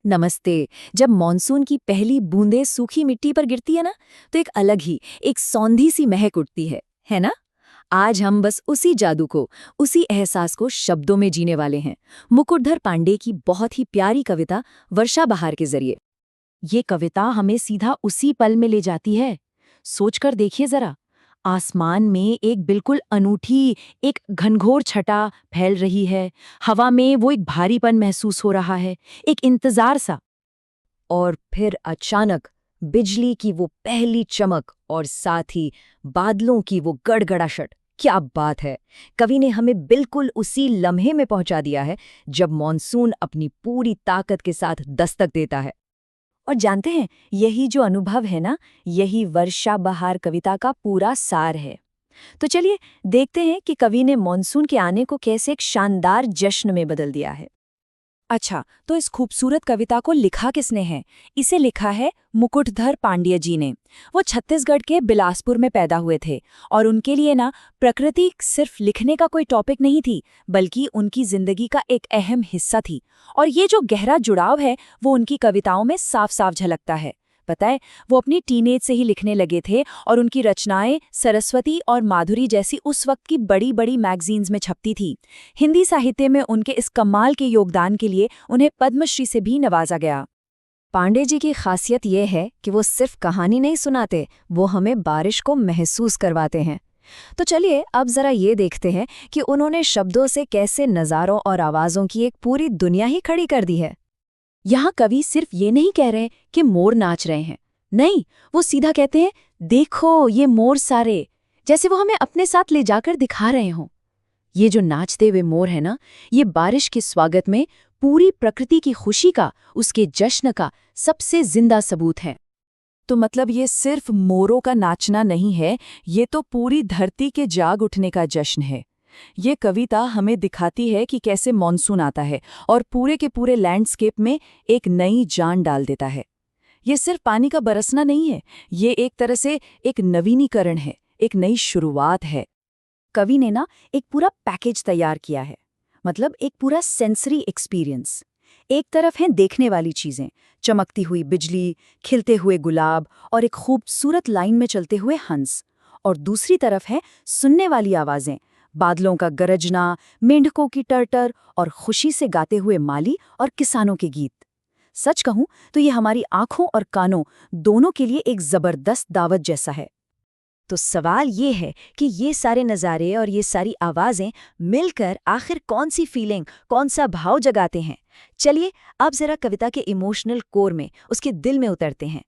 नमस्ते। जब मॉनसून की पहली बूंदें सूखी मिट्टी पर गिरती है ना, तो एक अलग ही, एक सौंधी सी महक उठती है ना? आज हम बस उसी जादू को, उसी एहसास को शब्दों में जीने वाले हैं। मुकुटधर पांडे की बहुत ही प्यारी कविता वर्षा बहार के जरिए। ये कविता हमें सीधा उसी पल में ले जाती है। सोचकर देखिए जरा, आसमान में एक बिल्कुल अनूठी, एक घनघोर छटा फैल रही है। हवा में वो एक भारीपन महसूस हो रहा है, एक इंतजार सा। और फिर अचानक बिजली की वो पहली चमक और साथ ही बादलों की वो गड़गड़ाहट। क्या बात है! कवि ने हमें बिल्कुल उसी लम्हे में पहुंचा दिया है जब मॉनसून अपनी पूरी ताकत के साथ दस्तक देता है। और जानते हैं, यही जो अनुभव है ना, यही वर्षा बहार कविता का पूरा सार है। तो चलिए देखते हैं कि कवि ने मॉनसून के आने को कैसे एक शानदार जश्न में बदल दिया है। अच्छा, तो इस खूबसूरत कविता को लिखा किसने है? इसे लिखा है मुकुटधर पांड्य जी ने। वो छत्तीसगढ़ के बिलासपुर में पैदा हुए थे और उनके लिए ना प्रकृति सिर्फ लिखने का कोई टॉपिक नहीं थी, बल्कि उनकी जिंदगी का एक अहम हिस्सा थी। और ये जो गहरा जुड़ाव है वो उनकी कविताओं में साफ साफ झलकता है। पता है, वो अपनी टीनेज से ही लिखने लगे थे और उनकी रचनाएं सरस्वती और माधुरी जैसी उस वक्त की बड़ी बड़ी मैगजीन्स में छपती थी। हिंदी साहित्य में उनके इस कमाल के योगदान के लिए उन्हें पद्मश्री से भी नवाजा गया। पांडे जी की खासियत ये है कि वो सिर्फ कहानी नहीं सुनाते, वो हमें बारिश को महसूस करवाते हैं। तो चलिए अब जरा ये देखते हैं कि उन्होंने शब्दों से कैसे नज़ारों और आवाज़ों की एक पूरी दुनिया ही खड़ी कर दी है। यहाँ कवि सिर्फ ये नहीं कह रहे कि मोर नाच रहे हैं। नहीं, वो सीधा कहते हैं, देखो ये मोर सारे, जैसे वो हमें अपने साथ ले जाकर दिखा रहे हों। ये जो नाचते हुए मोर है ना, ये बारिश के स्वागत में पूरी प्रकृति की खुशी का, उसके जश्न का सबसे जिंदा सबूत है। तो मतलब ये सिर्फ मोरों का नाचना नहीं है, ये तो पूरी धरती के जाग उठने का जश्न है। ये कविता हमें दिखाती है कि कैसे मॉनसून आता है और पूरे के पूरे लैंडस्केप में एक नई जान डाल देता है। ये सिर्फ पानी का बरसना नहीं है, ये एक तरह से एक नवीनीकरण है, एक नई शुरुआत है। कवि ने ना एक पूरा पैकेज तैयार किया है, मतलब एक पूरा सेंसरी एक्सपीरियंस। एक तरफ हैं देखने वाली चीजें, चमकती हुई बिजली, खिलते हुए गुलाब और एक खूबसूरत लाइन में चलते हुए हंस। और दूसरी तरफ है सुनने वाली आवाजें, बादलों का गरजना, मेंढकों की टर्टर और खुशी से गाते हुए माली और किसानों के गीत। सच कहूं तो ये हमारी आंखों और कानों दोनों के लिए एक जबरदस्त दावत जैसा है। तो सवाल ये है कि ये सारे नज़ारे और ये सारी आवाज़ें मिलकर आखिर कौन सी फीलिंग, कौन सा भाव जगाते हैं? चलिए अब जरा कविता के इमोशनल कोर में, उसके दिल में उतरते हैं।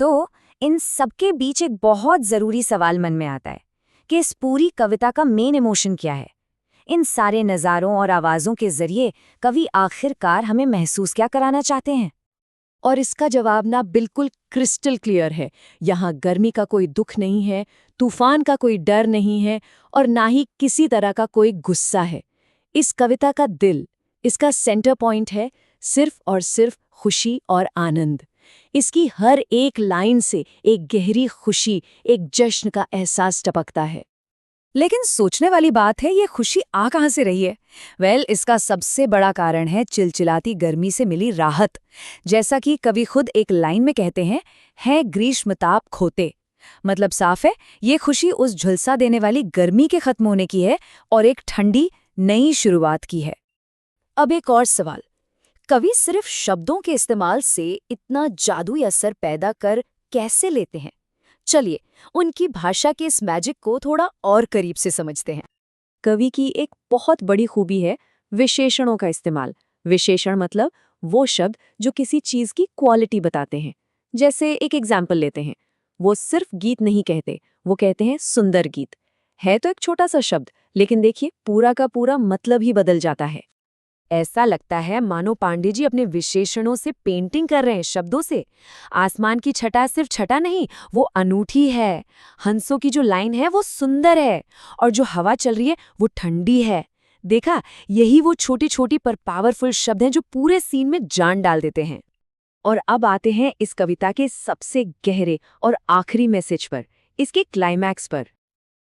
तो इन सबके बीच एक बहुत ज़रूरी सवाल मन में आता है कि इस पूरी कविता का मेन इमोशन क्या है? इन सारे नज़ारों और आवाज़ों के जरिए कवि आखिरकार हमें महसूस क्या कराना चाहते हैं? और इसका जवाब ना बिल्कुल क्रिस्टल क्लियर है। यहाँ गर्मी का कोई दुख नहीं है, तूफान का कोई डर नहीं है और ना ही किसी तरह का कोई गुस्सा है। इस कविता का दिल, इसका सेंटर पॉइंट है सिर्फ और सिर्फ खुशी और आनंद। इसकी हर एक लाइन से एक गहरी खुशी, एक जश्न का एहसास टपकता है। लेकिन सोचने वाली बात है, ये खुशी आ कहाँ से रही है? इसका सबसे बड़ा कारण है चिलचिलाती गर्मी से मिली राहत। जैसा कि कवि खुद एक लाइन में कहते हैं, है ग्रीष्मताप खोते। मतलब साफ है, ये खुशी उस झुलसा देने वाली गर्मी के खत्म होने की है और एक ठंडी नई शुरुआत की है। अब एक और सवाल, कवि सिर्फ शब्दों के इस्तेमाल से इतना जादुई असर पैदा कर कैसे लेते हैं? चलिए उनकी भाषा के इस मैजिक को थोड़ा और करीब से समझते हैं। कवि की एक बहुत बड़ी खूबी है विशेषणों का इस्तेमाल। विशेषण मतलब वो शब्द जो किसी चीज की क्वालिटी बताते हैं। जैसे एक एग्जाम्पल लेते हैं, वो सिर्फ गीत नहीं कहते, वो कहते हैं सुंदर गीत। है तो एक छोटा सा शब्द, लेकिन देखिए पूरा का पूरा मतलब ही बदल जाता है। ऐसा लगता है मानो पांडे जी अपने विशेषणों से पेंटिंग कर रहे हैं शब्दों से। आसमान की छटा सिर्फ छटा नहीं, वो अनूठी है। हंसों की जो लाइन है वो सुंदर है और जो हवा चल रही है वो ठंडी है। देखा, यही वो छोटी छोटी पर पावरफुल शब्द हैं जो पूरे सीन में जान डाल देते हैं। और अब आते हैं इस कविता के सबसे गहरे और आखिरी मैसेज पर, इसके क्लाइमैक्स पर।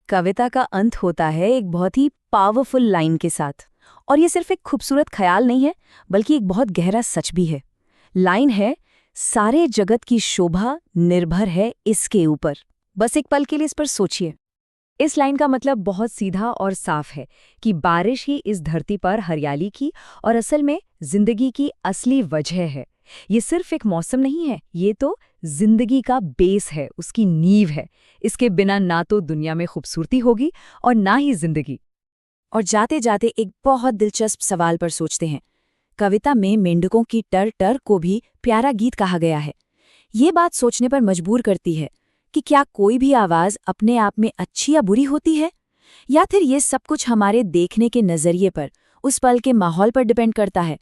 कविता का अंत होता है एक बहुत ही पावरफुल लाइन के साथ, और ये सिर्फ एक खूबसूरत ख्याल नहीं है, बल्कि एक बहुत गहरा सच भी है। लाइन है, सारे जगत की शोभा निर्भर है इसके ऊपर। बस एक पल के लिए इस पर सोचिए। इस लाइन का मतलब बहुत सीधा और साफ है कि बारिश ही इस धरती पर हरियाली की और असल में जिंदगी की असली वजह है। ये सिर्फ एक मौसम नहीं है, ये तो जिंदगी का बेस है, उसकी नींव है। इसके बिना ना तो दुनिया में खूबसूरती होगी और ना ही जिंदगी। और जाते जाते एक बहुत दिलचस्प सवाल पर सोचते हैं। कविता में मेंढकों की टर टर को भी प्यारा गीत कहा गया है। ये बात सोचने पर मजबूर करती है कि क्या कोई भी आवाज अपने आप में अच्छी या बुरी होती है, या फिर ये सब कुछ हमारे देखने के नजरिए पर, उस पल के माहौल पर डिपेंड करता है।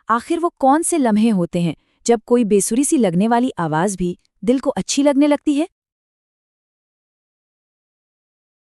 आखिर वो कौन से लम्हे होते हैं जब कोई बेसुरी सी लगने वाली आवाज भी दिल को अच्छी लगने लगती है?